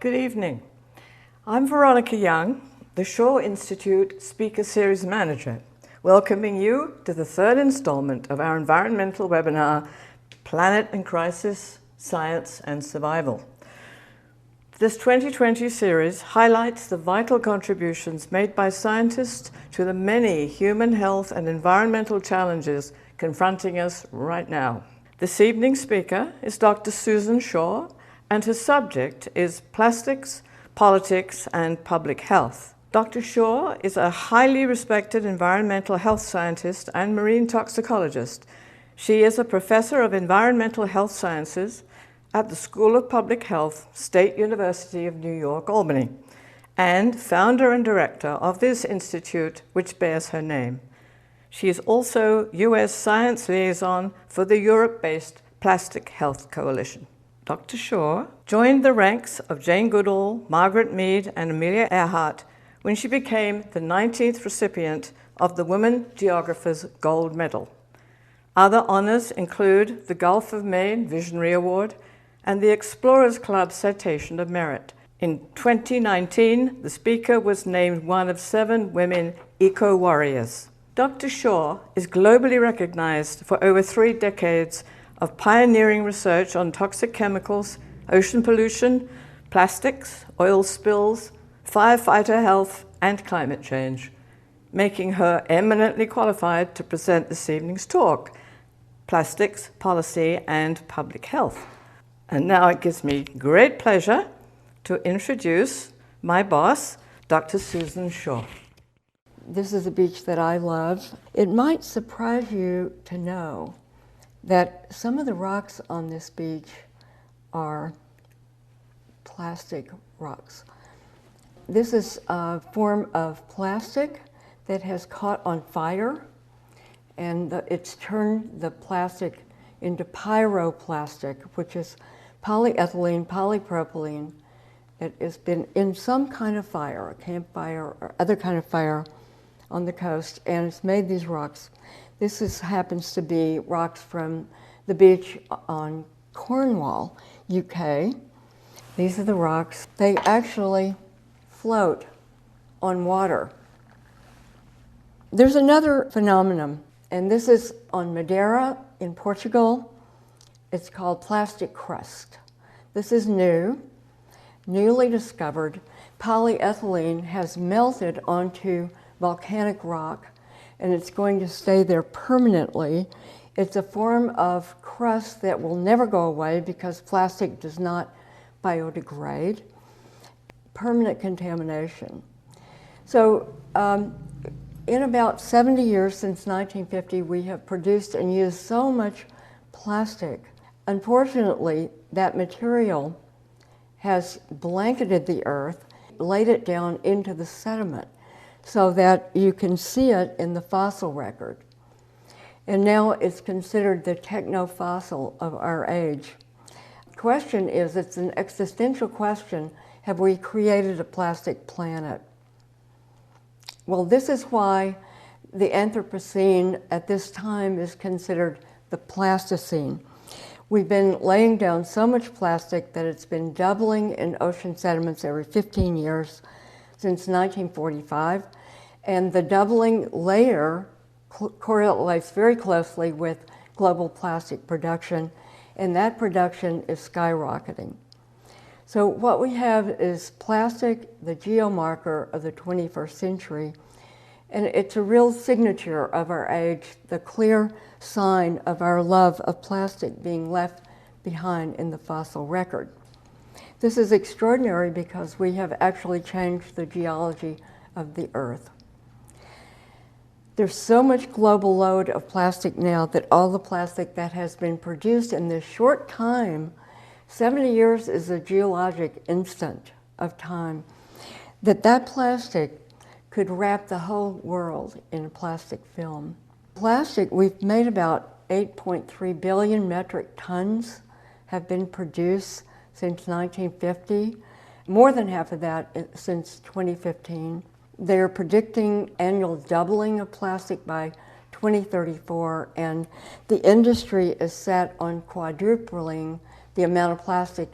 Good evening. I'm Veronica Young, the Shaw Institute Speaker Series Manager, welcoming you to the third installment of our environmental webinar, Planet in Crisis, Science and Survival. This 2020 series highlights the vital contributions made by scientists to the many human health and environmental challenges confronting us right now. This evening's speaker is Dr. Susan Shaw, and her subject is plastics, politics, and public health. Dr. Shaw is a highly respected environmental health scientist and marine toxicologist. She is a professor of environmental health sciences at the School of Public Health, State University of New York, Albany, and founder and director of this institute, which bears her name. She is also U.S. Science Liaison for the Europe-based Plastic Health Coalition. Dr. Shaw joined the ranks of Jane Goodall, Margaret Mead, and Amelia Earhart when she became the 19th recipient of the Women Geographers Gold Medal. Other honors include the Gulf of Maine Visionary Award and the Explorers Club Citation of Merit. In 2019, the speaker was named one of 7 women eco-warriors. Dr. Shaw is globally recognized for over 3 decades of pioneering research on toxic chemicals, ocean pollution, plastics, oil spills, firefighter health, and climate change, making her eminently qualified to present this evening's talk, Plastics, Policy, and Public Health. And now it gives me great pleasure to introduce my boss, Dr. Susan Shaw. This is a beach that I love. It might surprise you to know that some of the rocks on this beach are plastic rocks. This is a form of plastic that has caught on fire, and it's turned the plastic into pyroplastic, which is polyethylene, polypropylene that has been in some kind of fire, a campfire or other kind of fire on the coast, and it's made these rocks. This happens to be rocks from the beach on Cornwall, UK. These are the rocks. They actually float on water. There's another phenomenon, and this is on Madeira in Portugal. It's called plastic crust. This is newly discovered. Polyethylene has melted onto volcanic rock, and it's going to stay there permanently. It's a form of crust that will never go away because plastic does not biodegrade. Permanent contamination. So in about 70 years since 1950, we have produced and used so much plastic. Unfortunately, that material has blanketed the earth, laid it down into the sediment, so that you can see it in the fossil record. And now it's considered the techno-fossil of our age. The question is, it's an existential question, have we created a plastic planet? Well, this is why the Anthropocene at this time is considered the Plasticine. We've been laying down so much plastic that it's been doubling in ocean sediments every 15 years since 1945, and the doubling later correlates very closely with global plastic production, and that production is skyrocketing. So what we have is plastic, the geomarker of the 21st century, and it's a real signature of our age, the clear sign of our love of plastic being left behind in the fossil record. This is extraordinary because we have actually changed the geology of the Earth. There's so much global load of plastic now that all the plastic that has been produced in this short time, 70 years is a geologic instant of time, that plastic could wrap the whole world in a plastic film. Plastic, we've made about 8.3 billion metric tons have been produced since 1950, more than half of that since 2015. They're predicting annual doubling of plastic by 2034, and the industry is set on quadrupling the amount of plastic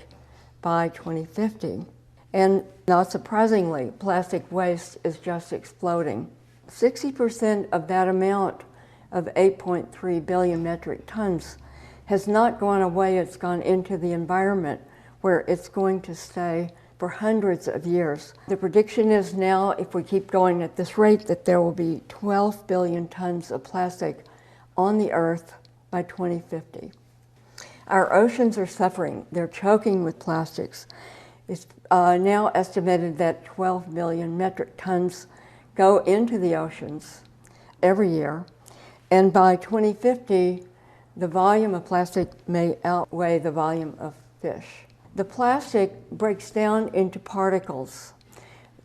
by 2050. And not surprisingly, plastic waste is just exploding. 60% of that amount of 8.3 billion metric tons has not gone away, it's gone into the environment where it's going to stay for hundreds of years. The prediction is now, if we keep going at this rate, that there will be 12 billion tons of plastic on the earth by 2050. Our oceans are suffering. They're choking with plastics. It's now estimated that 12 million metric tons go into the oceans every year. And by 2050, the volume of plastic may outweigh the volume of fish. The plastic breaks down into particles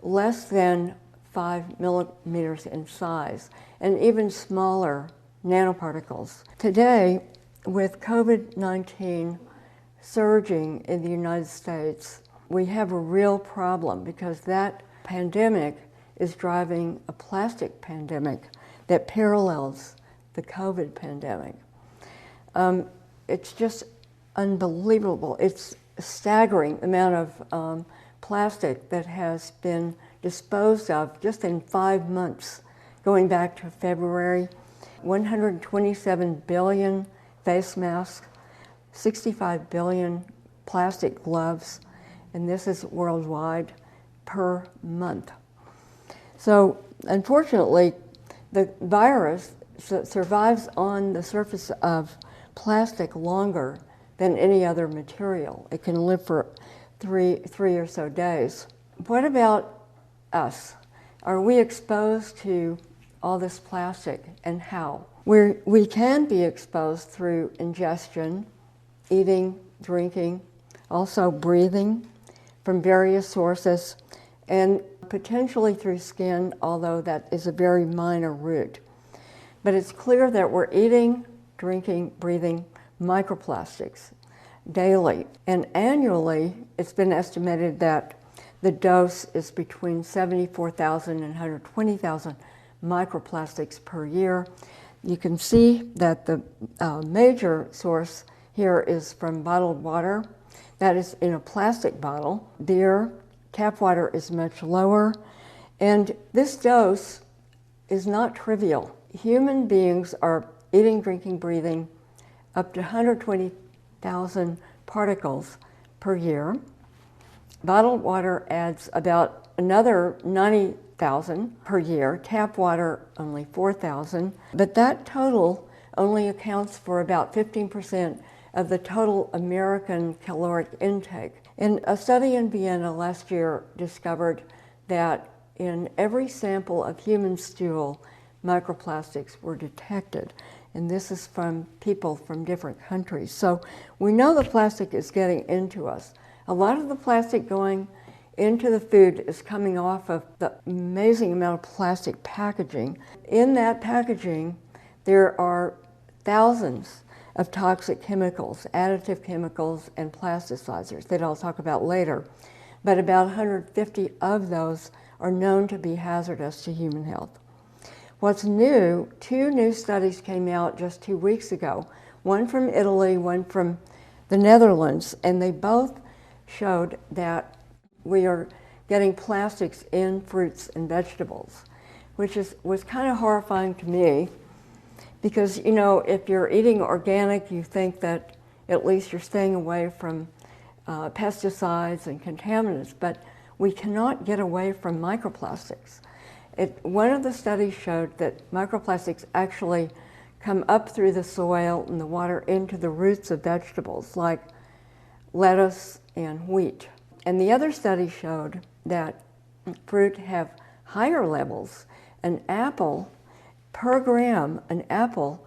less than 5 millimeters in size, and even smaller nanoparticles. Today, with COVID-19 surging in the United States, we have a real problem because that pandemic is driving a plastic pandemic that parallels the COVID pandemic. It's just unbelievable. It's a staggering amount of plastic that has been disposed of just in 5 months, going back to February. 127 billion face masks, 65 billion plastic gloves, and this is worldwide per month. So unfortunately, the virus survives on the surface of plastic longer than any other material. It can live for three or so days. What about us? Are we exposed to all this plastic, and how? We can be exposed through ingestion, eating, drinking, also breathing from various sources, and potentially through skin, although that is a very minor route. But it's clear that we're eating, drinking, breathing microplastics daily. And annually, it's been estimated that the dose is between 74,000 and 120,000 microplastics per year. You can see that the major source here is from bottled water. That is in a plastic bottle. Beer, tap water is much lower. And this dose is not trivial. Human beings are eating, drinking, breathing up to 120,000 particles per year. Bottled water adds about another 90,000 per year, tap water only 4,000, but that total only accounts for about 15% of the total American caloric intake. And a study in Vienna last year discovered that in every sample of human stool, microplastics were detected. And this is from people from different countries. So we know the plastic is getting into us. A lot of the plastic going into the food is coming off of the amazing amount of plastic packaging. In that packaging, there are thousands of toxic chemicals, additive chemicals, and plasticizers that I'll talk about later. But about 150 of those are known to be hazardous to human health. What's new, 2 new studies came out just 2 weeks ago, one from Italy, one from the Netherlands, and they both showed that we are getting plastics in fruits and vegetables, which was kind of horrifying to me because, you know, if you're eating organic, you think that at least you're staying away from pesticides and contaminants, but we cannot get away from microplastics. One of the studies showed that microplastics actually come up through the soil and the water into the roots of vegetables like lettuce and wheat. And the other study showed that fruit have higher levels. An apple, per gram, an apple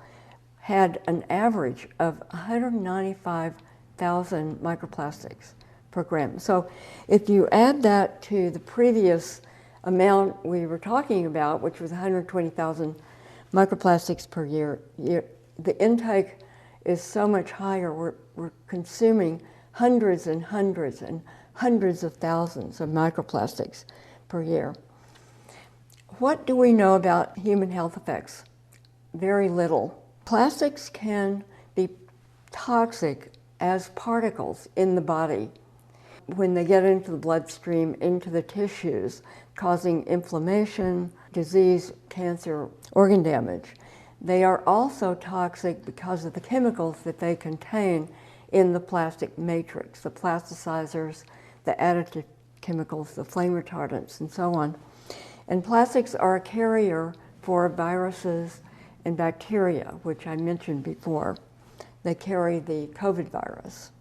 had an average of 195,000 microplastics per gram. So if you add that to the previous amount we were talking about, which was 120,000 microplastics per year, the intake is so much higher. We're consuming hundreds and hundreds and hundreds of thousands of microplastics per year. What do we know about human health effects? Very little. Plastics can be toxic as particles in the body. when they get into the bloodstream, into the tissues, causing inflammation, disease, cancer, organ damage. They are also toxic because of the chemicals that they contain in the plastic matrix, the plasticizers, the additive chemicals, the flame retardants, and so on. And plastics are a carrier for viruses and bacteria, which I mentioned before. They carry the COVID virus.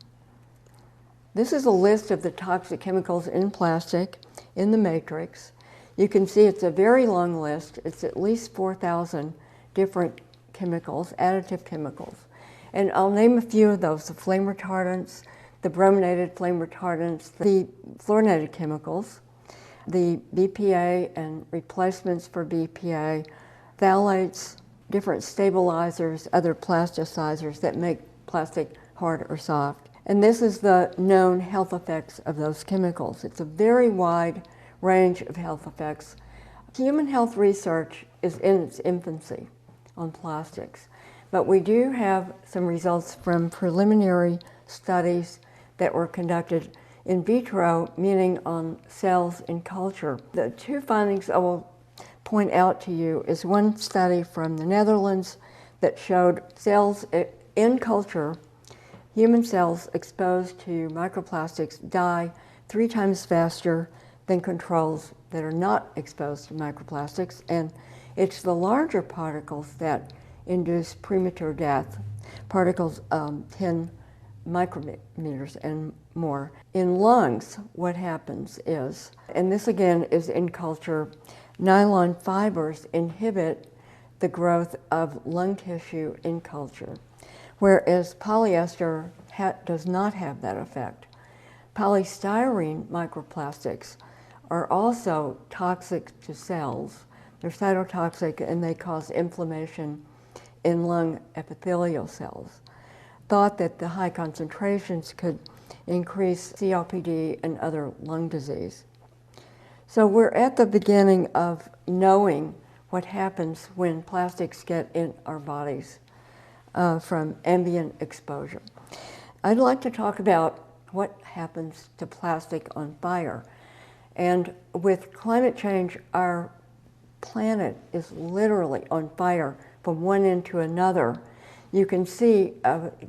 This is a list of the toxic chemicals in plastic in the matrix. You can see it's a very long list. It's at least 4,000 different chemicals, additive chemicals. And I'll name a few of those: the flame retardants, the brominated flame retardants, the fluorinated chemicals, the BPA and replacements for BPA, phthalates, different stabilizers, other plasticizers that make plastic hard or soft. And this is the known health effects of those chemicals. It's a very wide range of health effects. Human health research is in its infancy on plastics, but we do have some results from preliminary studies that were conducted in vitro, meaning on cells in culture. The two findings I will point out to you is one study from the Netherlands that showed cells in culture, human cells exposed to microplastics die 3 times faster than controls that are not exposed to microplastics, and it's the larger particles that induce premature death, particles 10 micrometers and more. In lungs, what happens is, and this again is in culture, nylon fibers inhibit the growth of lung tissue in culture, whereas polyester does not have that effect. Polystyrene microplastics are also toxic to cells. They're cytotoxic and they cause inflammation in lung epithelial cells. Thought that the high concentrations could increase COPD and other lung disease. So we're at the beginning of knowing what happens when plastics get in our bodies from ambient exposure. I'd like to talk about what happens to plastic on fire. And with climate change, our planet is literally on fire from one end to another. You can see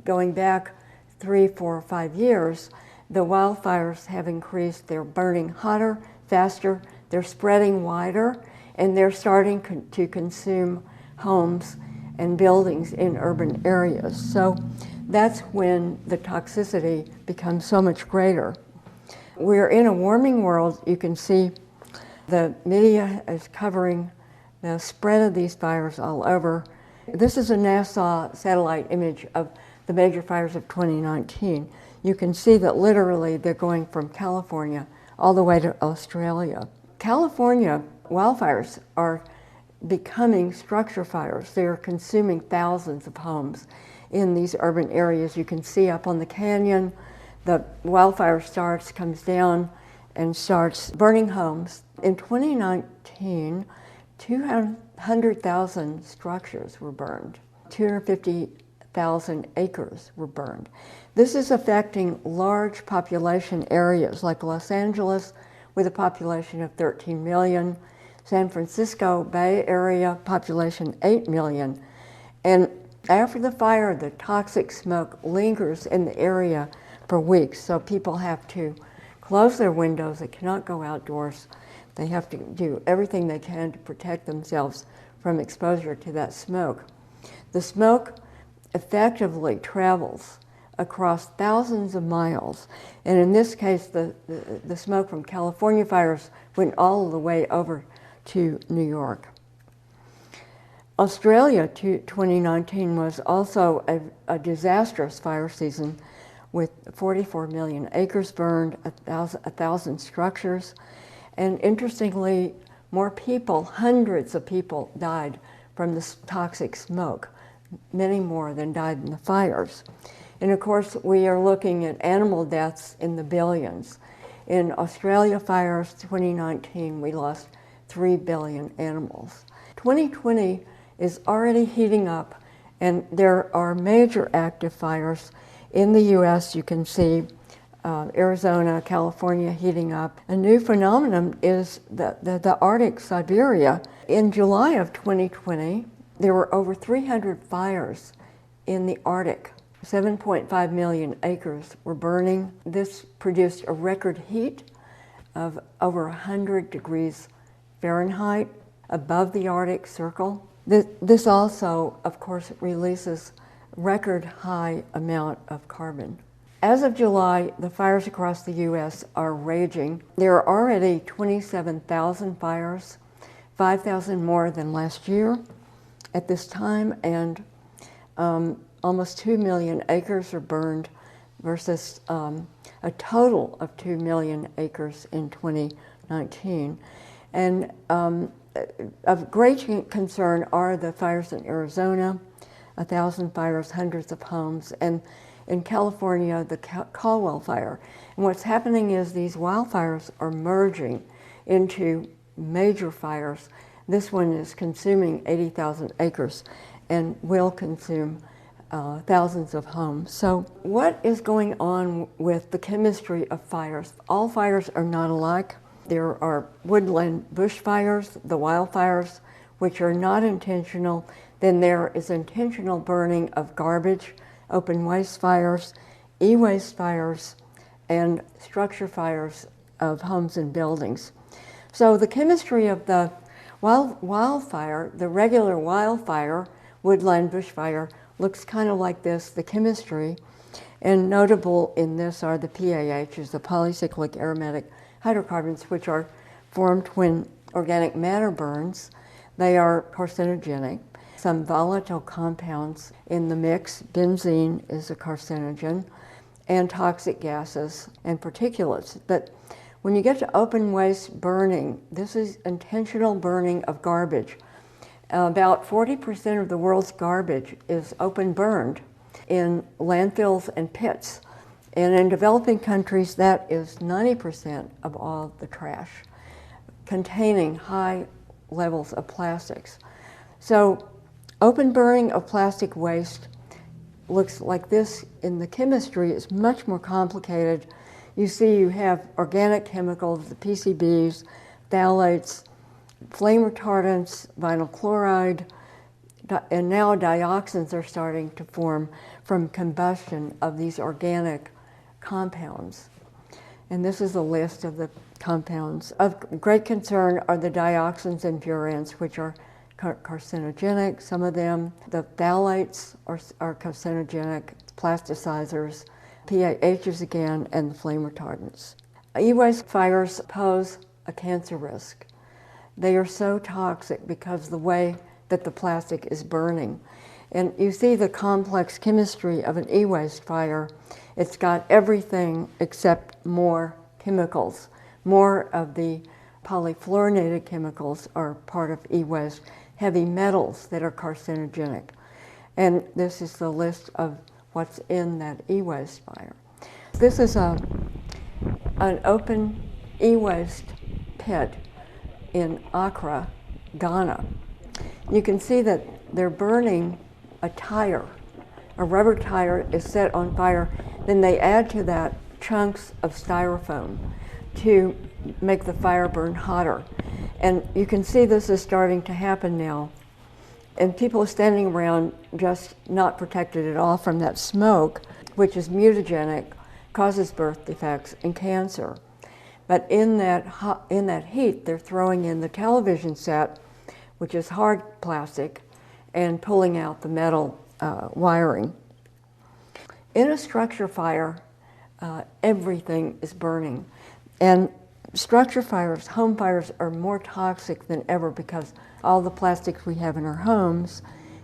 going back 3, 4, 5 years, the wildfires have increased. They're burning hotter, faster, they're spreading wider, and they're starting to consume homes and buildings in urban areas. So that's when the toxicity becomes so much greater. We're in a warming world. You can see the media is covering the spread of these fires all over. This is a NASA satellite image of the major fires of 2019. You can see that literally they're going from California all the way to Australia. California wildfires are becoming structure fires. They are consuming thousands of homes in these urban areas. You can see up on the canyon, the wildfire comes down and starts burning homes. In 2019, 200,000 structures were burned. 250,000 acres were burned. This is affecting large population areas like Los Angeles with a population of 13 million, San Francisco Bay Area population 8 million. And after the fire, the toxic smoke lingers in the area for weeks, so people have to close their windows. They cannot go outdoors. They have to do everything they can to protect themselves from exposure to that smoke. The smoke effectively travels across thousands of miles, and in this case, the smoke from California fires went all the way over to New York. Australia 2019 was also a disastrous fire season with 44 million acres burned, 1,000 structures, and interestingly, more people, hundreds of people died from this toxic smoke, many more than died in the fires. And of course, we are looking at animal deaths in the billions. In Australia fires 2019, we lost 3 billion animals. 2020 is already heating up, and there are major active fires in the US. You can see Arizona, California heating up. A new phenomenon is the Arctic, Siberia. In July of 2020, there were over 300 fires in the Arctic. 7.5 million acres were burning. This produced a record heat of over 100 degrees Fahrenheit above the Arctic Circle. This also, of course, releases record high amount of carbon. As of July, the fires across the U.S. are raging. There are already 27,000 fires, 5,000 more than last year at this time, and almost 2 million acres are burned versus a total of 2 million acres in 2019. And of great concern are the fires in Arizona, 1,000 fires, hundreds of homes, and in California, the Caldwell fire. And what's happening is these wildfires are merging into major fires. This one is consuming 80,000 acres and will consume thousands of homes. So what is going on with the chemistry of fires? All fires are not alike. There are Woodland-Bush Fires, the wildfires, which are not intentional. Then there is intentional burning of garbage, open waste fires, e-waste fires, and structure fires of homes and buildings. So the chemistry of the wildfire, the regular wildfire, Woodland-Bush Fire, looks kind of like this, the chemistry. And notable in this are the PAHs, the polycyclic aromatic hydrocarbons, which are formed when organic matter burns. They are carcinogenic. Some volatile compounds in the mix, benzene is a carcinogen, and toxic gases and particulates. But when you get to open waste burning, this is intentional burning of garbage. About 40% of the world's garbage is open burned in landfills and pits. And in developing countries, that is 90% of all the trash, containing high levels of plastics. So open burning of plastic waste looks like this in the chemistry. It's much more complicated. You see you have organic chemicals, the PCBs, phthalates, flame retardants, vinyl chloride, and now dioxins are starting to form from combustion of these organic compounds. And this is a list of the compounds. Of great concern are the dioxins and furans, which are carcinogenic, some of them. The phthalates are carcinogenic, plasticizers, PAHs again, and the flame retardants. E-waste fires pose a cancer risk. They are so toxic because the way that the plastic is burning. And you see the complex chemistry of an e-waste fire. It's got everything except more chemicals. More of the polyfluorinated chemicals are part of e-waste, heavy metals that are carcinogenic. And this is the list of what's in that e-waste fire. This is an open e-waste pit in Accra, Ghana. You can see that they're burning a tire. A rubber tire is set on fire. Then they add to that chunks of styrofoam to make the fire burn hotter. And you can see this is starting to happen now. And people are standing around just not protected at all from that smoke, which is mutagenic, causes birth defects and cancer. But in that heat, they're throwing in the television set, which is hard plastic, and pulling out the metal wiring. In a structure fire, everything is burning. And structure fires, home fires, are more toxic than ever because all the plastics we have in our homes.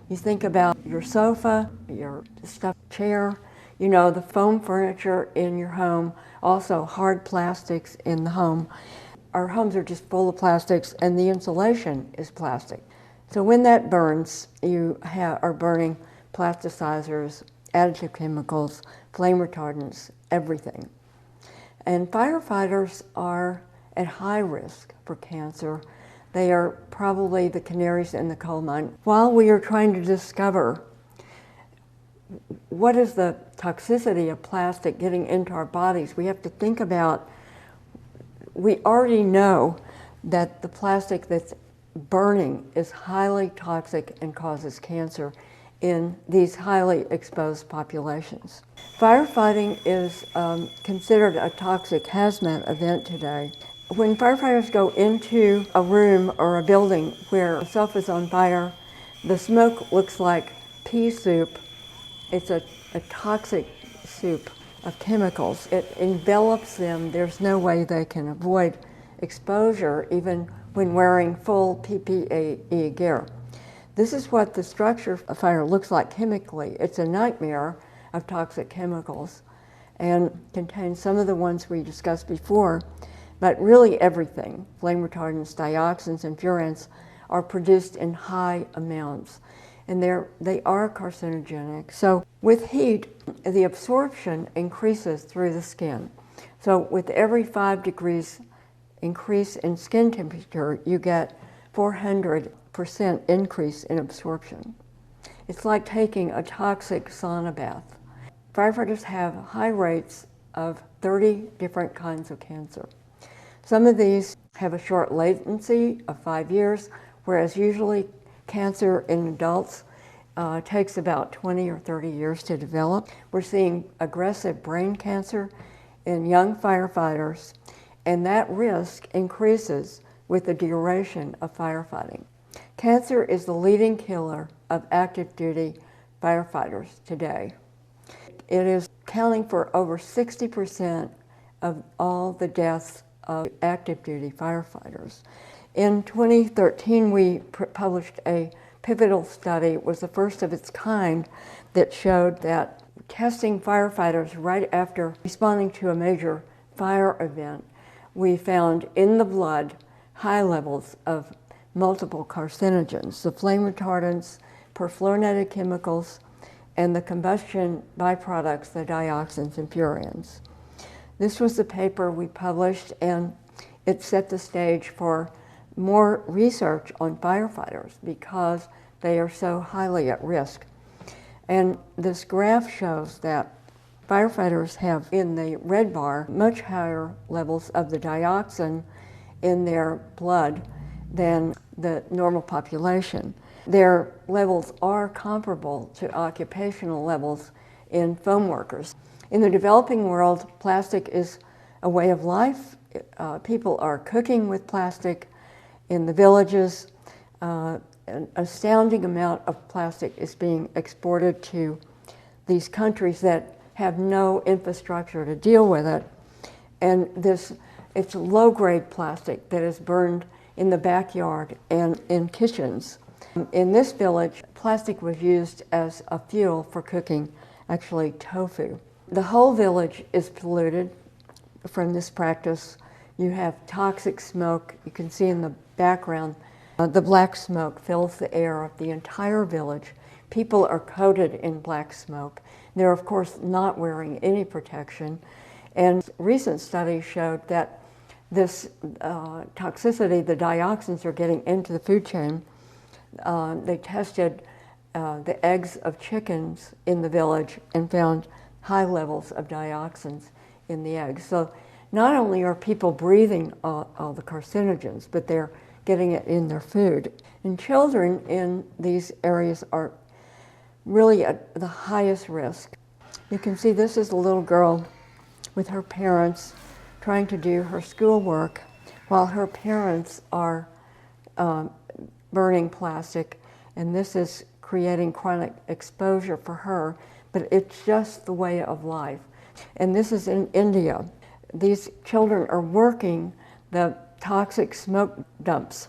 You think about your sofa, your stuffed chair, you know, the foam furniture in your home, also hard plastics in the home. Our homes are just full of plastics, and the insulation is plastic. So when that burns, you are burning plasticizers, additive chemicals, flame retardants, everything. And firefighters are at high risk for cancer. They are probably the canaries in the coal mine. While we are trying to discover what is the toxicity of plastic getting into our bodies? We have to think about, we already know that the plastic that's burning is highly toxic and causes cancer in these highly exposed populations. Firefighting is considered a toxic hazmat event today. When firefighters go into a room or a building where stuff is on fire, the smoke looks like pea soup. It's a toxic soup of chemicals. It envelops them. There's no way they can avoid exposure even when wearing full PPE gear. This is what the structure of fire looks like chemically. It's a nightmare of toxic chemicals and contains some of the ones we discussed before, but really everything. Flame retardants, dioxins, and furans are produced in high amounts, and they are carcinogenic. So with heat, the absorption increases through the skin. So with every 5 degrees increase in skin temperature, you get 400% increase in absorption. It's like taking a toxic sauna bath. Firefighters have high rates of 30 different kinds of cancer. Some of these have a short latency of 5 years, whereas usually cancer in adults takes about 20 or 30 years to develop. We're seeing aggressive brain cancer in young firefighters, and that risk increases with the duration of firefighting. Cancer is the leading killer of active duty firefighters today. It is accounting for over 60% of all the deaths of active duty firefighters. In 2013, we published a pivotal study. It was the first of its kind that showed that testing firefighters right after responding to a major fire event, we found in the blood high levels of multiple carcinogens, the flame retardants, perfluorinated chemicals, and the combustion byproducts, the dioxins and furans. This was the paper we published, and it set the stage for more research on firefighters because they are so highly at risk. And this graph shows that firefighters have, in the red bar, much higher levels of the dioxin in their blood than the normal population. Their levels are comparable to occupational levels in foam workers. In the developing world, plastic is a way of life. People are cooking with plastic. In the villages, an astounding amount of plastic is being exported to these countries that have no infrastructure to deal with it. And it's low-grade plastic that is burned in the backyard and in kitchens. In this village, plastic was used as a fuel for cooking, actually tofu. The whole village is polluted from this practice. You have toxic smoke. You can see in the background, the black smoke fills the air of the entire village. People are coated in black smoke. They're, of course, not wearing any protection. And recent studies showed that this toxicity, the dioxins, are getting into the food chain. They tested the eggs of chickens in the village and found high levels of dioxins in the eggs. So not only are people breathing all the carcinogens, but they're getting it in their food. And children in these areas are really at the highest risk. You can see this is a little girl with her parents trying to do her schoolwork while her parents are burning plastic, and this is creating chronic exposure for her, but it's just the way of life. And this is in India. These children are working the toxic smoke dumps,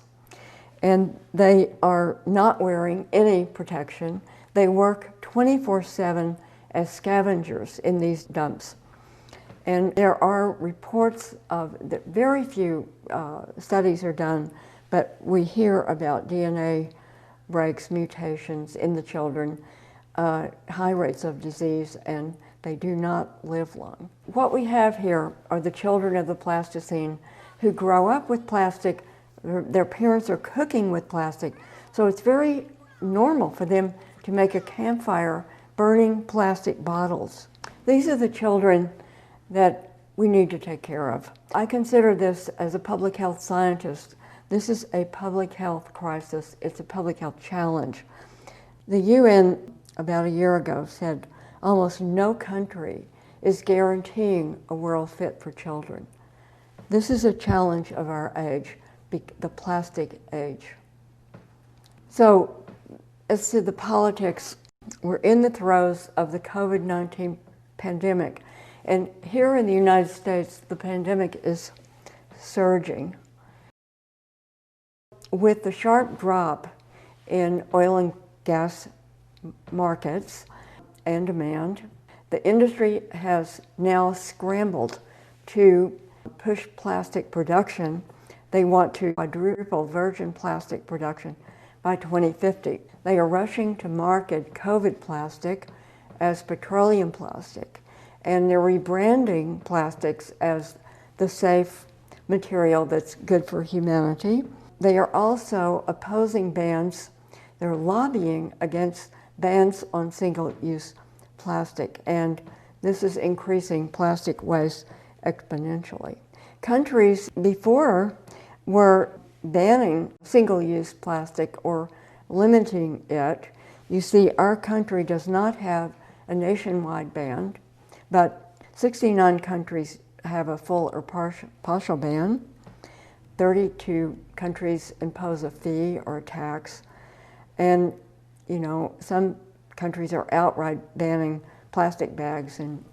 and they are not wearing any protection. They work 24/7 as scavengers in these dumps. And there are reports of that very few studies are done, but we hear about DNA breaks, mutations in the children, high rates of disease, and they do not live long. What we have here are the children of the Plasticine who grow up with plastic. Their parents are cooking with plastic, so it's very normal for them to make a campfire burning plastic bottles. These are the children that we need to take care of. I consider this, as a public health scientist, this is a public health crisis. It's a public health challenge. The UN, about a year ago, said almost no country is guaranteeing a world fit for children. This is a challenge of our age, the plastic age. So, as to the politics, we're in the throes of the COVID-19 pandemic. And here in the United States, the pandemic is surging. With the sharp drop in oil and gas markets and demand, the industry has now scrambled to push plastic production. They want to quadruple virgin plastic production by 2050. They are rushing to market COVID plastic as petroleum plastic, and they're rebranding plastics as the safe material that's good for humanity. They are also opposing bans. They're lobbying against bans on single-use plastic, and this is increasing plastic waste exponentially. Countries before were banning single-use plastic or limiting it. You see, our country does not have a nationwide ban, but 69 countries have a full or partial ban. 32 countries impose a fee or a tax. And, you know, some countries are outright banning plastic bags and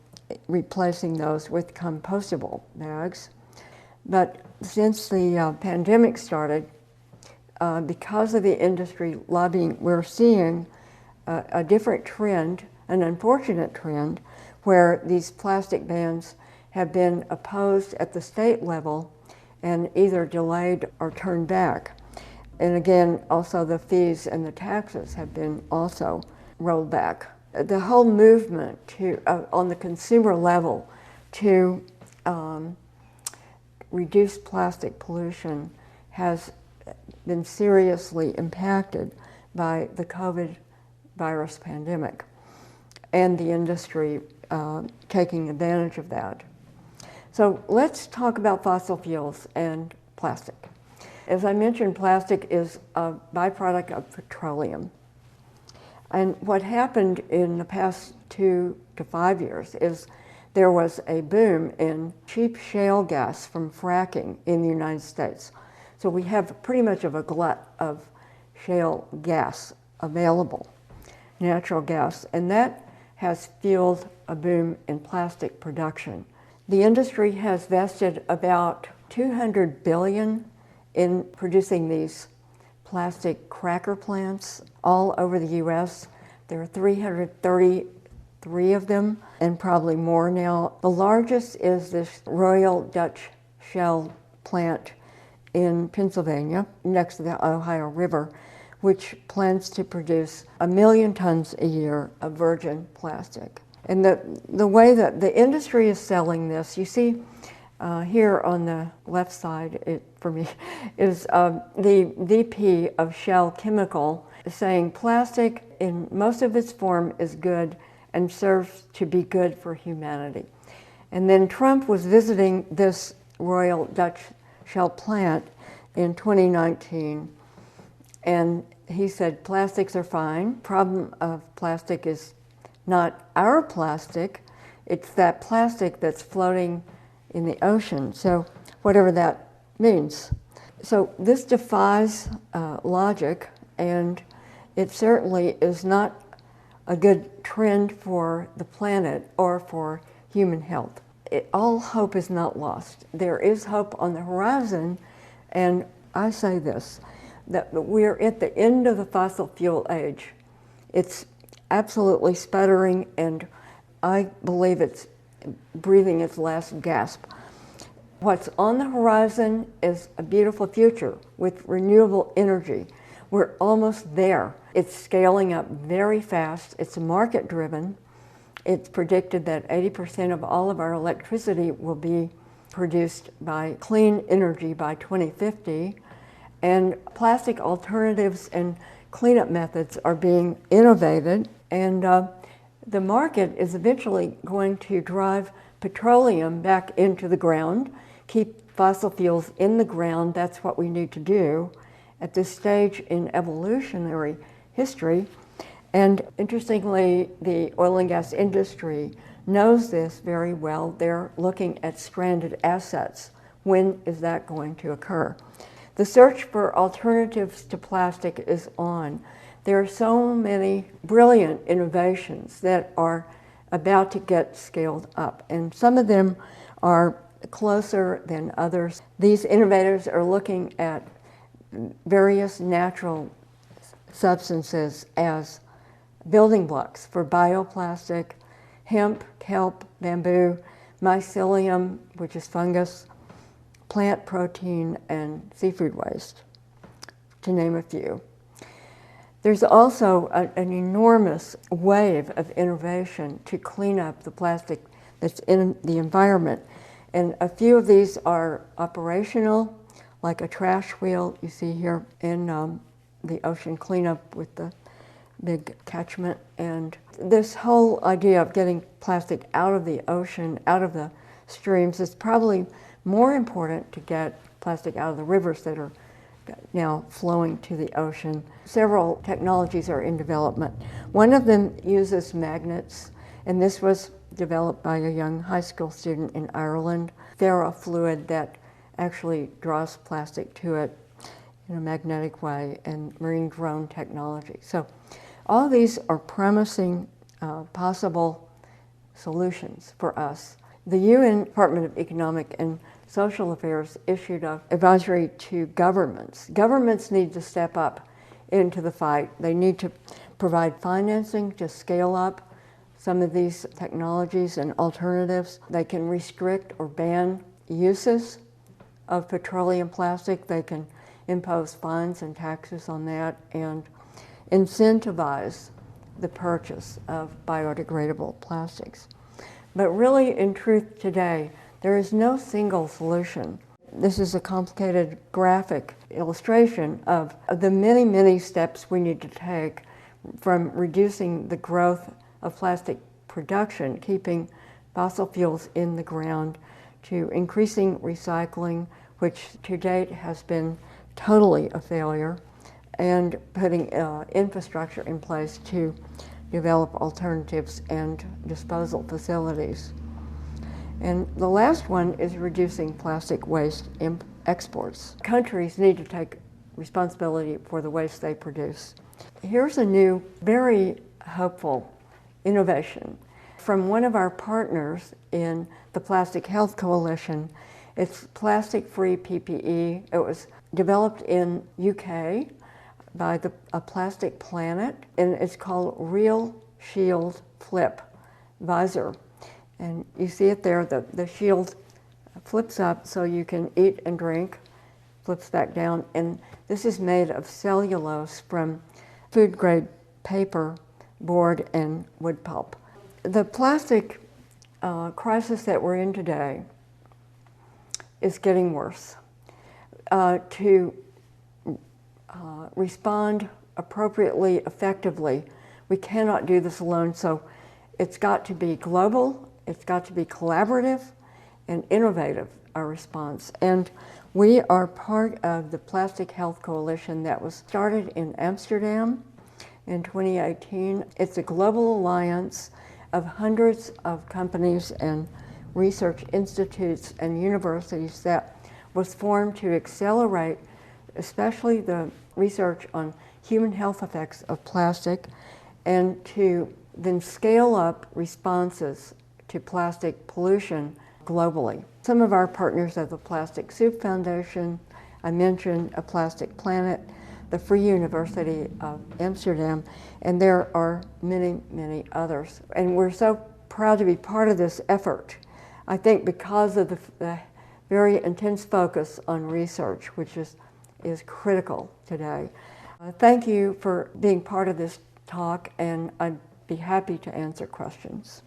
replacing those with compostable bags. But since the pandemic started, because of the industry lobbying, we're seeing a different trend, an unfortunate trend, where these plastic bans have been opposed at the state level and either delayed or turned back. And again, also the fees and the taxes have been also rolled back. The whole movement to, on the consumer level, to reduce plastic pollution has been seriously impacted by the COVID virus pandemic and the industry taking advantage of that. So let's talk about fossil fuels and plastic. As I mentioned, plastic is a byproduct of petroleum. And what happened in the past 2 to 5 years is there was a boom in cheap shale gas from fracking in the United States. So we have pretty much of a glut of shale gas available, natural gas, and that has fueled a boom in plastic production. The industry has vested about $200 billion in producing these plastic cracker plants all over the U.S. There are 333 of them, and probably more now. The largest is this Royal Dutch Shell plant in Pennsylvania, next to the Ohio River, which plans to produce 1 million tons a year of virgin plastic. And the way that the industry is selling this, you see here on the left side, for me, is the VP of Shell Chemical saying plastic in most of its form is good and serves to be good for humanity. And then Trump was visiting this Royal Dutch Shell plant in 2019, and he said plastics are fine. Problem of plastic is not our plastic, it's that plastic that's floating in the ocean, so whatever that means. So this defies logic, and it certainly is not a good trend for the planet or for human health. All hope is not lost. There is hope on the horizon, and I say this, that we're at the end of the fossil fuel age. It's absolutely sputtering, and I believe it's breathing its last gasp. What's on the horizon is a beautiful future with renewable energy. We're almost there. It's scaling up very fast. It's market-driven. It's predicted that 80% of all of our electricity will be produced by clean energy by 2050, and plastic alternatives and cleanup methods are being innovated, and The market is eventually going to drive petroleum back into the ground, keep fossil fuels in the ground. That's what we need to do at this stage in evolutionary history. And interestingly, the oil and gas industry knows this very well. They're looking at stranded assets. When is that going to occur? The search for alternatives to plastic is on. There are so many brilliant innovations that are about to get scaled up, and some of them are closer than others. These innovators are looking at various natural substances as building blocks for bioplastic, hemp, kelp, bamboo, mycelium, which is fungus, plant protein, and seafood waste, to name a few. There's also an enormous wave of innovation to clean up the plastic that's in the environment. And a few of these are operational, like a trash wheel you see here in the ocean cleanup with the big catchment. And this whole idea of getting plastic out of the ocean, out of the streams, is probably more important to get plastic out of the rivers that are now flowing to the ocean. Several technologies are in development. One of them uses magnets, and this was developed by a young high school student in Ireland. Ferrofluid that actually draws plastic to it in a magnetic way, and marine drone technology. So all these are promising possible solutions for us. The UN Department of Economic and Social Affairs issued an advisory to governments. Governments need to step up into the fight. They need to provide financing to scale up some of these technologies and alternatives. They can restrict or ban uses of petroleum plastic. They can impose fines and taxes on that and incentivize the purchase of biodegradable plastics. But really, in truth, today, there is no single solution. This is a complicated graphic illustration of the many, many steps we need to take, from reducing the growth of plastic production, keeping fossil fuels in the ground, to increasing recycling, which to date has been totally a failure, and putting infrastructure in place to develop alternatives and disposal facilities. And the last one is reducing plastic waste exports. Countries need to take responsibility for the waste they produce. Here's a new, very hopeful innovation from one of our partners in the Plastic Health Coalition. It's plastic-free PPE. It was developed in UK by a Plastic Planet, and it's called Real Shield Flip Visor. And you see it there, the shield flips up so you can eat and drink, flips back down, and this is made of cellulose from food-grade paper, board, and wood pulp. The plastic crisis that we're in today is getting worse. To respond appropriately, effectively, we cannot do this alone, so it's got to be global, it's got to be collaborative and innovative, our response. And we are part of the Plastic Health Coalition that was started in Amsterdam in 2018. It's a global alliance of hundreds of companies and research institutes and universities that was formed to accelerate especially the research on human health effects of plastic, and to then scale up responses to plastic pollution globally. Some of our partners are the Plastic Soup Foundation, I mentioned A Plastic Planet, the Free University of Amsterdam, and there are many, many others. And we're so proud to be part of this effort, I think because of the very intense focus on research, which is critical today. Thank you for being part of this talk, and I'd be happy to answer questions.